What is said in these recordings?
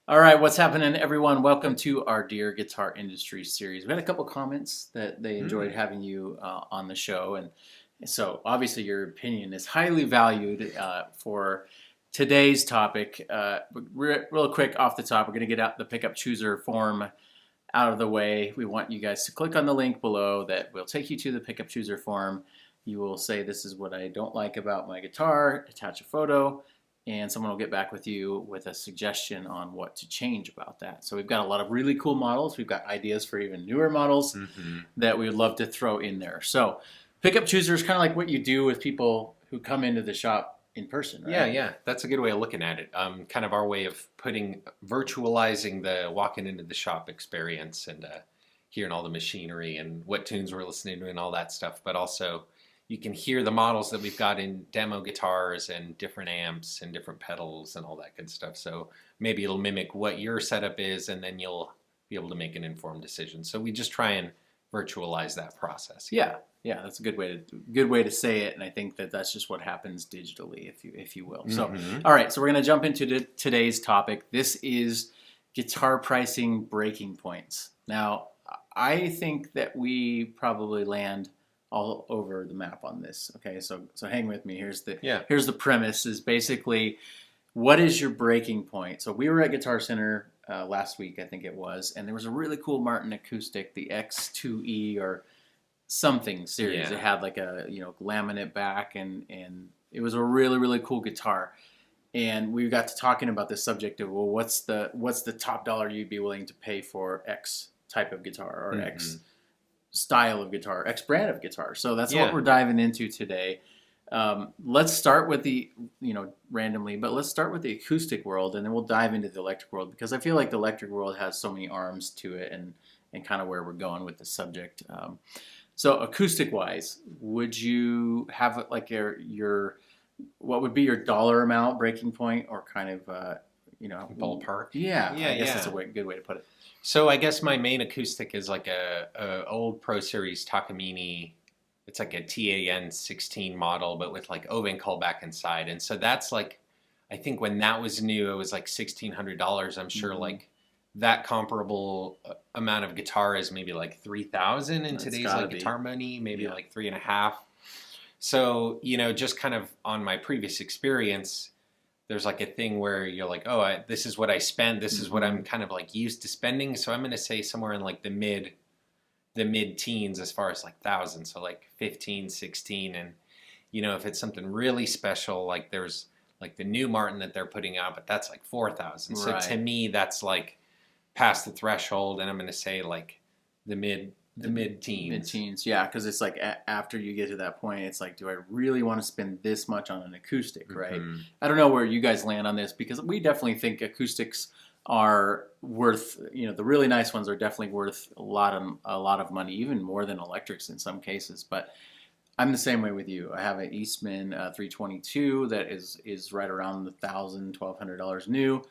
All right, what's happening, everyone? Welcome to our Dear Guitar Industry series. We had a couple comments that they enjoyed having you on the show, and so obviously your opinion is highly valued for today's topic. Real quick off the top, we're going to get out the pickup chooser form out of the way. We want you guys to click on the link below that will take you to the pickup chooser form. You will say, "This is what I don't like about my guitar," attach a photo, and someone will get back with you with a suggestion on what to change about that. So we've got a lot of really cool models. We've got ideas for even newer models that we would love to throw in there. So pickup chooser is kind of like what you do with people who come into the shop in person, right? Yeah, that's a good way of looking at it. Kind of our way of virtualizing the walking into the shop experience and hearing all the machinery and what tunes we're listening to and all that stuff. But also, you can hear the models that we've got in demo guitars and different amps and different pedals and all that good stuff. So maybe it'll mimic what your setup is, and then you'll be able to make an informed decision. So we just try and virtualize that process. Yeah, that's a good way to say it, and I think that that's just what happens digitally, if you will. So, all right, so we're going to jump into today's topic. This is guitar pricing breaking points. Now, I think that we probably land all over the map on this. Okay, so hang with me. Here's the premise: is basically what is your breaking point? So we were at Guitar Center last week, I think it was, and there was a really cool Martin acoustic, the X2E or something series. It had like a laminate back, and it was a really cool guitar. And we got to talking about this subject of, well, what's the top dollar you'd be willing to pay for X type of guitar or X style of guitar, X brand of guitar. So that's what we're diving into today. Let's start with the, randomly, but let's start with the acoustic world, and then we'll dive into the electric world, because I feel like the electric world has so many arms to it, and kind of where we're going with the subject. So acoustic wise, would you have like your what would be your dollar amount breaking point, or kind of ballpark? Yeah, I guess that's a good way to put it. So I guess my main acoustic is like a old Pro Series Takamine. It's like a TAN 16 model, but with like Oven callback inside. And so that's like, I think when that was new, it was like $1,600. I'm sure like that comparable amount of guitar is maybe like 3,000 in today's like guitar money, maybe like 3.5. So, just kind of on my previous experience, there's like a thing where you're like, oh, this is what I spend. This is what I'm kind of like used to spending. So I'm going to say somewhere in like the mid teens as far as like thousands. So like 15, 16. And, if it's something really special, like there's like the new Martin that they're putting out, but that's like 4,000. So to me, that's like past the threshold. And I'm going to say like the mid-teens. Mid-teens, yeah, because it's like after you get to that point, it's like, do I really want to spend this much on an acoustic, right? I don't know where you guys land on this, because we definitely think acoustics are worth, the really nice ones are definitely worth a lot of money, even more than electrics in some cases. But I'm the same way with you. I have an Eastman 322 that is right around the $1,000-$1,200 new,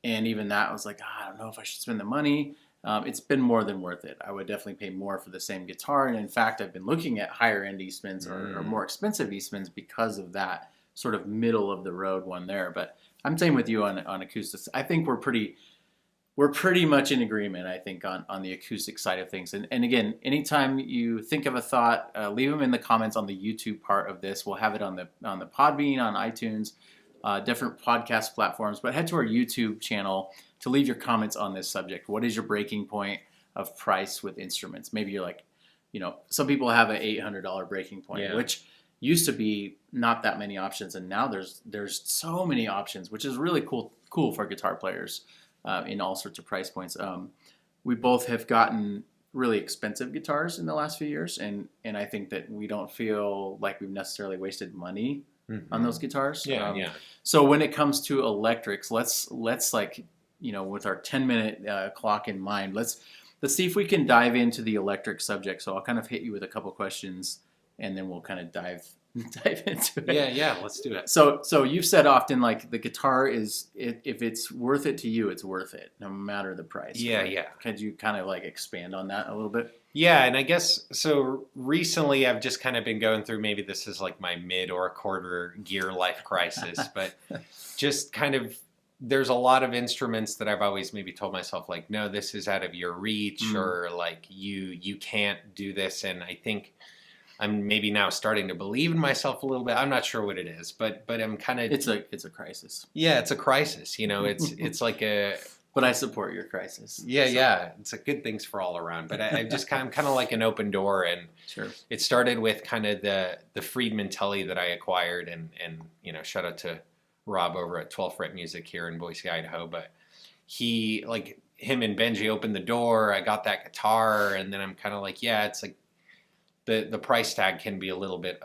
and even that was like, I don't know if I should spend the money. It's been more than worth it. I would definitely pay more for the same guitar. And in fact, I've been looking at higher end Eastmans or more expensive Eastmans because of that sort of middle of the road one there. But I'm same with you on acoustics. I think we're pretty much in agreement, I think, on the acoustic side of things. And again, anytime you think of a thought, leave them in the comments on the YouTube part of this. We'll have it on the Podbean, on iTunes, different podcast platforms. But head to our YouTube channel to leave your comments on this subject. What is your breaking point of price with instruments? Maybe you're like, some people have an $800 breaking point, which used to be not that many options, and now there's so many options, which is really cool for guitar players in all sorts of price points. We both have gotten really expensive guitars in the last few years, and I think that we don't feel like we've necessarily wasted money on those guitars. So when it comes to electrics, let's like, with our 10-minute clock in mind, let's see if we can dive into the electric subject. So I'll kind of hit you with a couple questions, and then we'll kind of dive into it. Yeah, let's do it. So you've said often, like, the guitar is, if it's worth it to you, it's worth it, no matter the price. Yeah. Could you kind of like expand on that a little bit? Yeah, and I guess, so recently I've just kind of been going through, maybe this is like my mid or quarter gear life crisis, but just kind of there's a lot of instruments that I've always maybe told myself like, no, this is out of your reach, or like you can't do this. And I think I'm maybe now starting to believe in myself a little bit. I'm not sure what it is, but I'm kind of it's a crisis. Yeah, it's a crisis. You know, it's like a. But I support your crisis. Yeah, yeah, it's a good things for all around. But I'm kind of like an open door, and Sure. it started with kind of the Friedman Telly that I acquired, and you know, shout out to Rob over at 12 Fret Music here in Boise, Idaho. But he, like, him and Benji opened the door. I got that guitar, and then I'm kind of like, yeah, it's like the price tag can be a little bit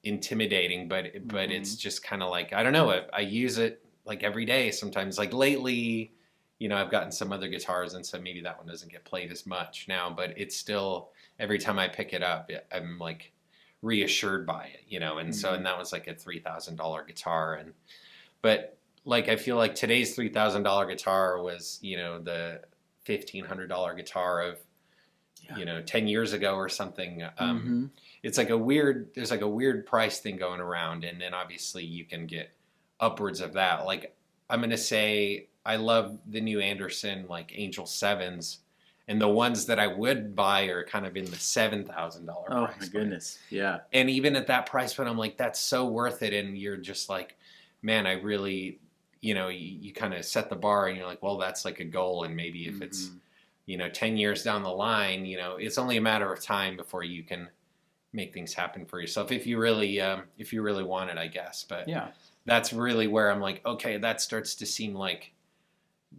intimidating, but it's just kind of like, I don't know, I use it like every day sometimes. Like lately, you know, I've gotten some other guitars, and so maybe that one doesn't get played as much now, but it's still, every time I pick it up, I'm like reassured by it, you know. And so, and that was like a $3,000 guitar, but like, I feel like today's $3,000 guitar was, you know, the $1,500 guitar of, you know, 10 years ago or something. It's like there's like a weird price thing going around. And then obviously you can get upwards of that. Like, I'm going to say, I love the new Anderson, like Angel 7s. And the ones that I would buy are kind of in the $7,000 price. Oh my goodness. Yeah. And even at that price point, I'm like, that's so worth it. And you're just like, man, I really, you know, you kind of set the bar, and you're like, well, that's like a goal. And maybe if it's, you know, 10 years down the line, you know, it's only a matter of time before you can make things happen for yourself if you really want it, I guess. But yeah, that's really where I'm like, okay, that starts to seem like,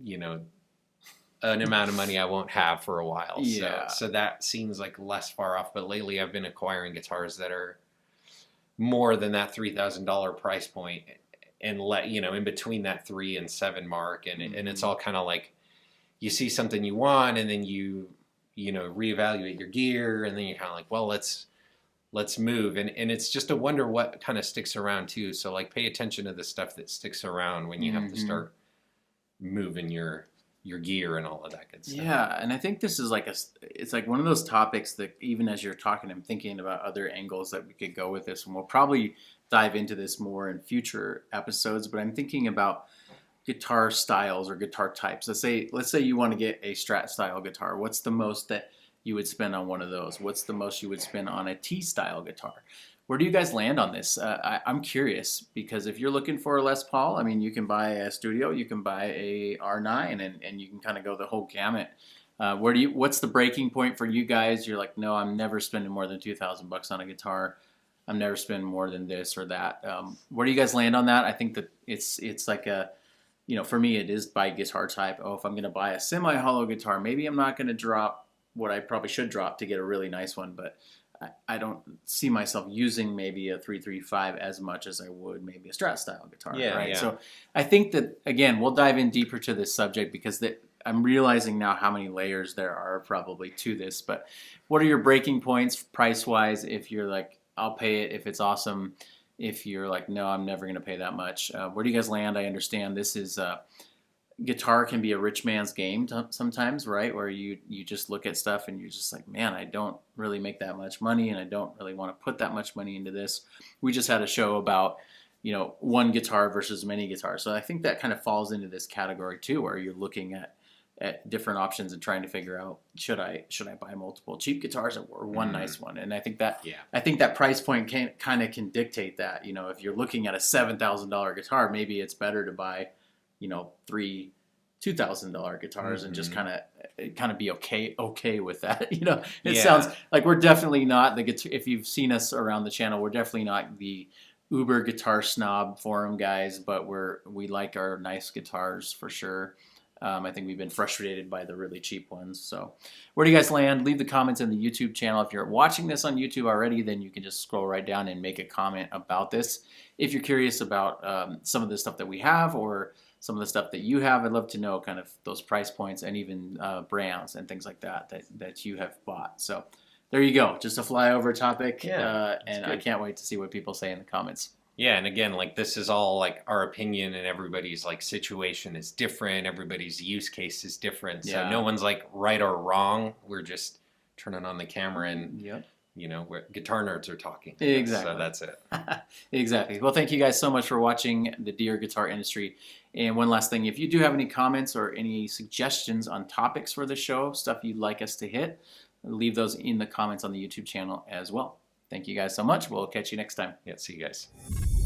you know, an amount of money I won't have for a while. Yeah. So that seems like less far off. But lately I've been acquiring guitars that are more than that $3,000 price point, and you know, in between that 3 and 7 mark. And and it's all kind of like, you see something you want, and then you know, reevaluate your gear, and then you're kind of like, well, let's move. And it's just a wonder what kind of sticks around too. So like, pay attention to the stuff that sticks around when you have to start moving your gear and all of that good stuff. Yeah, and I think this is like it's like one of those topics that even as you're talking, I'm thinking about other angles that we could go with this, and we'll probably dive into this more in future episodes. But I'm thinking about guitar styles or guitar types. Let's say you want to get a Strat style guitar. What's the most that you would spend on one of those? What's the most you would spend on a T style guitar? Where do you guys land on this? I'm curious, because if you're looking for a Les Paul, I mean, you can buy a Studio, you can buy a R9, and you can kind of go the whole gamut. What's the breaking point for you guys? You're like, no, I'm never spending more than $2,000 on a guitar. I'm never spending more than this or that. Where do you guys land on that? I think that it's like a, you know, for me, it is by guitar type. Oh, if I'm going to buy a semi-hollow guitar, maybe I'm not going to drop what I probably should drop to get a really nice one, but I don't see myself using maybe a 335 as much as I would maybe a Strat style guitar. Yeah, right. yeah. So I think that, again, we'll dive in deeper to this subject, because I'm realizing now how many layers there are probably to this. But what are your breaking points price wise? If you're like, I'll pay it if it's awesome. If you're like, no, I'm never going to pay that much. Where do you guys land? I understand this is guitar can be a rich man's game sometimes, right? Where you just look at stuff and you're just like, man, I don't really make that much money, and I don't really want to put that much money into this. We just had a show about, you know, one guitar versus many guitars. So I think that kind of falls into this category too, where you're looking at different options and trying to figure out, should I buy multiple cheap guitars or one nice one? And I think that price point can dictate that. You know, if you're looking at a $7,000 guitar, maybe it's better to buy, you know, 3 $2,000 guitars and just kind of be okay with that. You know, it sounds like we're definitely not the guitar. If you've seen us around the channel, we're definitely not the uber guitar snob forum guys, but we like our nice guitars for sure. I think we've been frustrated by the really cheap ones. So where do you guys land? Leave the comments in the YouTube channel. If you're watching this on YouTube already, then you can just scroll right down and make a comment about this. If you're curious about some of the stuff that we have or some of the stuff that you have, I'd love to know kind of those price points and even brands and things like that you have bought. So there you go. Just a flyover topic. Yeah, and good. I can't wait to see what people say in the comments. Yeah, and again, like, this is all like our opinion, and everybody's like situation is different. Everybody's use case is different. So no one's like right or wrong. We're just turning on the camera and you know, guitar nerds are talking. Exactly. So that's it. Exactly. Well, thank you guys so much for watching the Dear Guitar Industry And one last thing, if you do have any comments or any suggestions on topics for the show, stuff you'd like us to hit, leave those in the comments on the YouTube channel as well. Thank you guys so much. We'll catch you next time. Yeah, see you guys.